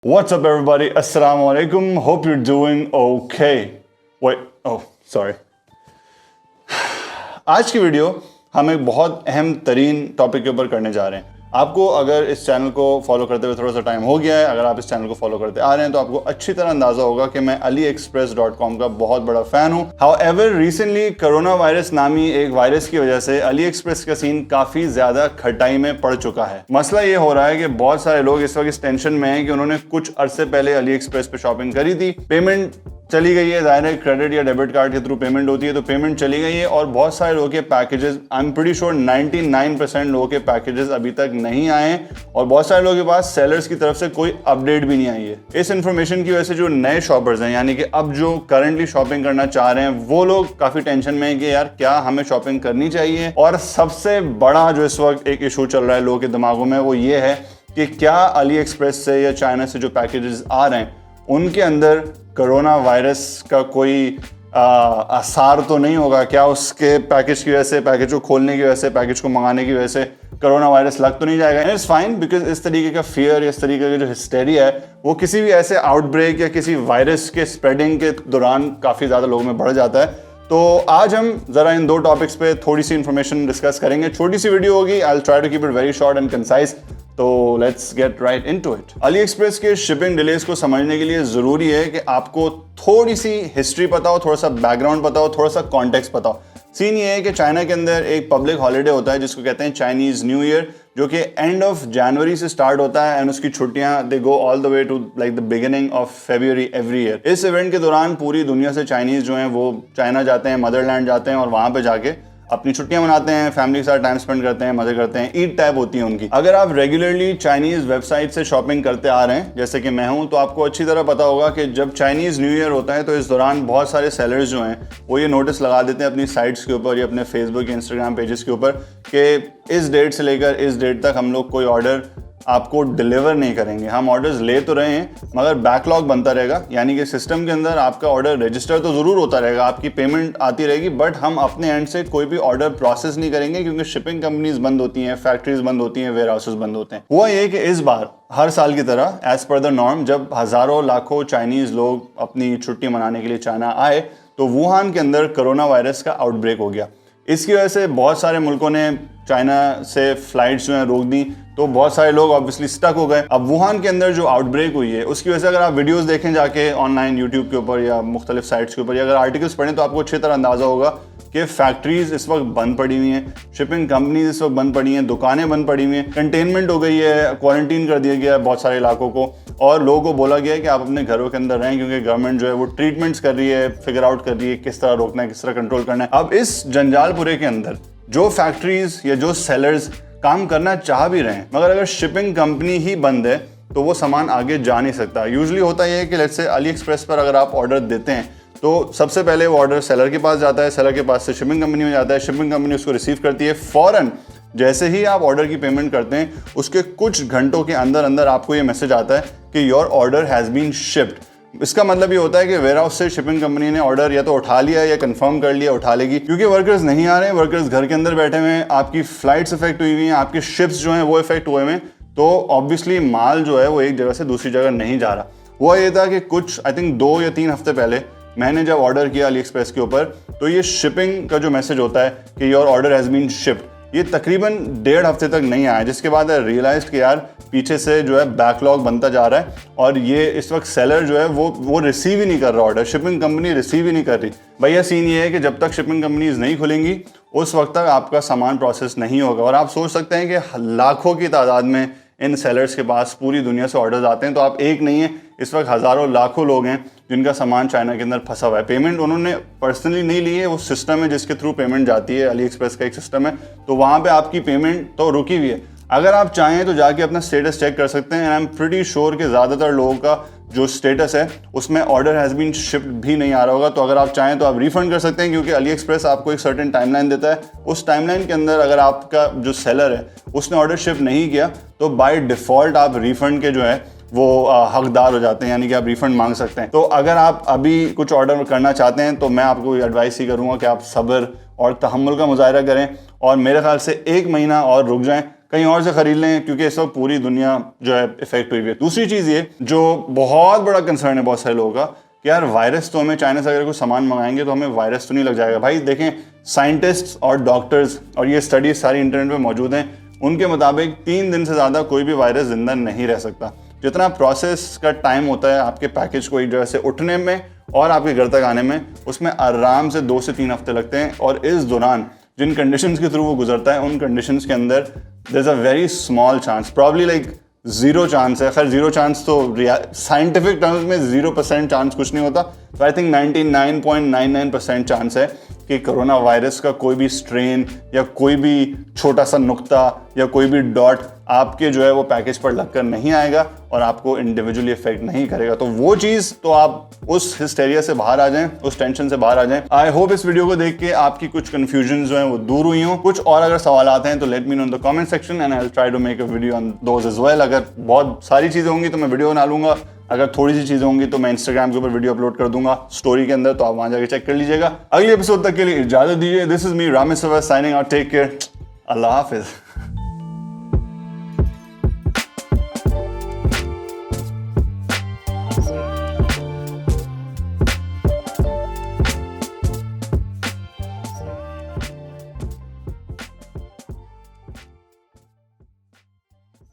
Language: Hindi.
What's up, everybody? Assalamu alaikum. Hope you're doing okay. Wait, oh, sorry. आज की वीडियो हम एक बहुत अहम तरीन टॉपिक के ऊपर करने जा रहे हैं। आपको अगर इस चैनल को फॉलो करते हुए थोड़ा सा टाइम हो गया है, अगर आप इस चैनल को फॉलो करते आ रहे हैं तो आपको अच्छी तरह अंदाजा होगा कि मैं AliExpress.com का बहुत बड़ा फैन हूं। हाउएवर रिसेंटली कोरोना वायरस नामी एक वायरस की वजह से AliExpress का सीन काफी ज्यादा खटाई में पड़ चुका है। मसला ये हो रहा है कि बहुत सारे लोग इस वक्त इस टेंशन में हैं कि उन्होंने कुछ अरसे पहले AliExpress पे शॉपिंग करी थी, पेमेंट चली गई है, जाहिर है क्रेडिट या डेबिट कार्ड के थ्रू पेमेंट होती है तो पेमेंट चली गई है और बहुत सारे लोगों के packages, I am pretty sure 99% लोगों के पैकेजेस अभी तक नहीं आए हैं और बहुत सारे लोगों के पास सेलर्स की तरफ से कोई अपडेट भी नहीं आई है। इस इन्फॉर्मेशन की वजह से जो नए शॉपर्स हैं, यानी कि अब जो करंटली शॉपिंग करना चाह रहे हैं, वो लोग काफी टेंशन में हैं कि यार क्या हमें शॉपिंग करनी चाहिए। और सबसे बड़ा जो इस वक्त एक इशू चल रहा है लोगों के दिमागों में वो ये है कि क्या AliExpress से या चाइना से जो पैकेजेस आ रहे हैं उनके अंदर कोरोना वायरस का कोई आसार तो नहीं होगा, क्या उसके पैकेज की वजह से, पैकेज को खोलने की वजह से, पैकेज को मंगाने की वजह से कोरोना वायरस लग तो नहीं जाएगा। इट्स फाइन, बिकॉज इस तरीके का फियर, इस तरीके का जो हिस्टेरिया है वो किसी भी ऐसे आउटब्रेक या किसी वायरस के स्प्रेडिंग के दौरान काफ़ी ज़्यादा लोगों में बढ़ जाता है। तो आज हम ज़रा इन दो टॉपिक्स पे थोड़ी सी इन्फॉर्मेशन डिस्कस करेंगे। छोटी सी वीडियो होगी, I will try to keep it very short and concise. तो let's get right into it. AliExpress के शिपिंग डिलेज को समझने के लिए ज़रूरी है कि आपको थोड़ी सी हिस्ट्री पता हो, थोड़ा सा बैकग्राउंड पता हो, थोड़ा सा कॉन्टेक्स्ट पता हो। सीन ये है कि चाइना के अंदर एक पब्लिक हॉलीडे होता है जिसको कहते हैं चाइनीज न्यू ईयर, जो कि एंड ऑफ जनवरी से स्टार्ट होता है एंड उसकी छुट्टियां they go all the way to like the beginning of February every year. इस इवेंट के दौरान पूरी दुनिया से चाइनीज जो हैं वो चाइना जाते हैं, मदरलैंड जाते हैं और वहां पे जाके अपनी छुट्टियां मनाते हैं, फैमिली के साथ टाइम स्पेंड करते हैं, मजे करते हैं। ईद टाइप होती है उनकी। अगर आप रेगुलरली चाइनीज वेबसाइट से शॉपिंग करते आ रहे हैं जैसे कि मैं हूं, तो आपको अच्छी तरह पता होगा कि जब चाइनीज न्यू ईयर होता है तो इस दौरान बहुत सारे सेलर्स जो हैं वो ये नोटिस लगा देते हैं अपनी साइट्स के ऊपर या अपने फेसबुक या इंस्टाग्राम पेजेस के ऊपर कि इस डेट से लेकर इस डेट तक हम लोग कोई ऑर्डर आपको डिलीवर नहीं करेंगे। हम ऑर्डर्स ले तो रहे हैं मगर बैकलॉग बनता रहेगा, यानी कि सिस्टम के अंदर आपका ऑर्डर रजिस्टर तो ज़रूर होता रहेगा, आपकी पेमेंट आती रहेगी, बट हम अपने एंड से कोई भी ऑर्डर प्रोसेस नहीं करेंगे क्योंकि शिपिंग कंपनीज बंद होती हैं, फैक्ट्रीज बंद होती हैं, वेयर हाउसेज बंद होते हैं। हुआ ये कि इस बार हर साल की तरह एज पर द नॉर्म जब हज़ारों लाखों चाइनीज़ लोग अपनी छुट्टी मनाने के लिए चाइना आए तो वुहान के अंदर कोरोना वायरस का आउटब्रेक हो गया। इसकी वजह से बहुत सारे मुल्कों ने चाइना से फ्लाइट्स जो हैं रोक दी, तो बहुत सारे लोग ऑब्वियसली स्टक हो गए। अब वुहान के अंदर जो आउटब्रेक हुई है उसकी वजह से अगर आप वीडियोस देखें जाके ऑनलाइन यूट्यूब के ऊपर या मुख्तलिफ साइट्स के ऊपर या अगर आर्टिकल्स पढ़ें तो आपको अच्छी तरह अंदाजा होगा कि फैक्ट्रीज इस वक्त बंद पड़ी हुई हैं, शिपिंग कंपनीज इस वक्त बंद पड़ी हैं, दुकानें बंद पड़ी हुई हैं, कंटेनमेंट हो गई है, क्वारंटीन कर दिया गया है बहुत सारे इलाकों को और लोगों को बोला गया है कि आप अपने घरों के अंदर रहें क्योंकि गवर्नमेंट जो है वो ट्रीटमेंट्स कर रही है, फिगर आउट कर रही है किस तरह रोकना है, किस तरह कंट्रोल करना है। अब इस जंजाल पूरे के अंदर जो फैक्ट्रीज या जो सेलर्स काम करना चाह भी रहे हैं मगर अगर शिपिंग कंपनी ही बंद है तो वो सामान आगे जा नहीं सकता। यूजुअली होता यह है कि लेट्स से AliExpress पर अगर आप ऑर्डर देते हैं तो सबसे पहले वो ऑर्डर सेलर के पास जाता है, सेलर के पास से शिपिंग कंपनी में जाता है, शिपिंग कंपनी उसको रिसीव करती है। फौरन जैसे ही आप ऑर्डर की पेमेंट करते हैं उसके कुछ घंटों के अंदर अंदर आपको ये मैसेज आता है कि your order has been shipped. इसका मतलब ये होता है कि वेयर हाउस से शिपिंग कंपनी ने ऑर्डर या तो उठा लिया या कंफर्म कर लिया, उठा लेगी, क्योंकि वर्कर्स नहीं आ रहे हैं, वर्कर्स घर के अंदर बैठे हुए हैं, आपकी फ्लाइट्स इफेक्ट हुई हुई हैं, आपके शिप्स जो हैं वो इफेक्ट हुए हुए हैं, तो ऑब्वियसली माल जो है वो एक जगह से दूसरी जगह नहीं जा रहा। हुआ ये था कि कुछ आई थिंक 2 या 3 हफ्ते पहले मैंने जब ऑर्डर किया AliExpress के ऊपर तो ये शिपिंग का जो मैसेज होता है कि your order has been shipped, ये तकरीबन 1.5 हफ्ते तक नहीं आया, जिसके बाद आई रियलाइज कि यार पीछे से जो है बैकलॉग बनता जा रहा है और ये इस वक्त सेलर जो है वो रिसीव ही नहीं कर रहा ऑर्डर, शिपिंग कंपनी रिसीव ही नहीं कर रही। भैया सीन ये है कि जब तक शिपिंग कंपनीज नहीं खुलेंगी उस वक्त तक आपका सामान प्रोसेस नहीं होगा और आप सोच सकते हैं कि लाखों की तादाद में इन सेलर्स के पास पूरी दुनिया से ऑर्डर्स आते हैं, तो आप एक नहीं है, इस वक्त हज़ारों लाखों लोग हैं जिनका सामान चाइना के अंदर फंसा हुआ है। पेमेंट उन्होंने पर्सनली नहीं ली है, वो सिस्टम है जिसके थ्रू पेमेंट जाती है, AliExpress का एक सिस्टम है, तो वहाँ पे आपकी पेमेंट तो रुकी हुई है। अगर आप चाहें तो जाके अपना स्टेटस चेक कर सकते हैं and I am pretty sure कि ज़्यादातर लोगों का जो स्टेटस है उसमें ऑर्डर हैज़ बीन शिप्ड भी नहीं आ रहा होगा। तो अगर आप चाहें तो आप रिफंड कर सकते हैं क्योंकि AliExpress आपको एक सर्टेन टाइमलाइन देता है, उस टाइमलाइन के अंदर अगर आपका जो सेलर है उसने ऑर्डर शिप नहीं किया तो बाय डिफ़ॉल्ट आप रिफंड के जो है वो हकदार हो जाते हैं, यानी कि आप रिफंड मांग सकते हैं। तो अगर आप अभी कुछ ऑर्डर करना चाहते हैं तो मैं आपको एडवाइस ही करूँगा कि आप सब्र और तहम्मुल का मुजाहरा करें और मेरे ख्याल से 1 महीना और रुक जाएं, कहीं और से खरीद लें, क्योंकि इस वक्त पूरी दुनिया जो है इफेक्ट हुई है। दूसरी चीज़ ये जो बहुत बड़ा कंसर्न है बहुत सारे लोगों का कि यार वायरस तो हमें चाइना से अगर कोई सामान मंगाएंगे तो हमें वायरस तो नहीं लग जाएगा। भाई देखें, साइंटिस्ट्स और डॉक्टर्स और ये स्टडीज सारी इंटरनेट पे मौजूद हैं, उनके मुताबिक 3 दिन से ज़्यादा कोई भी वायरस जिंदा नहीं रह सकता। जितना प्रोसेस का टाइम होता है आपके पैकेज को एक जगह से उठने में और आपके घर तक आने में, उसमें आराम से 2 से 3 हफ्ते लगते हैं। और इस दौरान जिन कंडीशंस के थ्रू वो गुजरता है, उन कंडीशंस के अंदर there is a very small chance, probably like 0 chance है। खैर 0 चांस तो साइंटिफिक टर्म्स में 0% चांस कुछ नहीं होता। तो आई थिंक 99.99% चांस है कि कोरोना वायरस का कोई भी स्ट्रेन या कोई भी छोटा सा नुक्ता या कोई भी डॉट आपके जो है वो पैकेज पर लगकर नहीं आएगा और आपको इंडिविजुअली इफेक्ट नहीं करेगा। तो वो चीज़ तो आप उस हिस्टेरिया से बाहर आ जाएं, उस टेंशन से बाहर आ जाएं। आई होप इस वीडियो को देख के आपकी कुछ कंफ्यूजन जो है वो दूर हुई हों। कुछ और अगर सवाल आते हैं तो let me know in the comment section and I will try to make a video on those as well. अगर बहुत सारी चीज़ें होंगी तो मैं वीडियो बना लूंगा, अगर थोड़ी सी चीज़ें होंगी तो मैं इंस्टाग्राम के ऊपर वीडियो अपलोड कर दूंगा स्टोरी के अंदर, तो आप वहां जाके चेक कर लीजिएगा। अगले एपिसोड तक के लिए इजाजत दीजिए। This is me Ramesh signing out. Take care. अल्लाह हाफिज।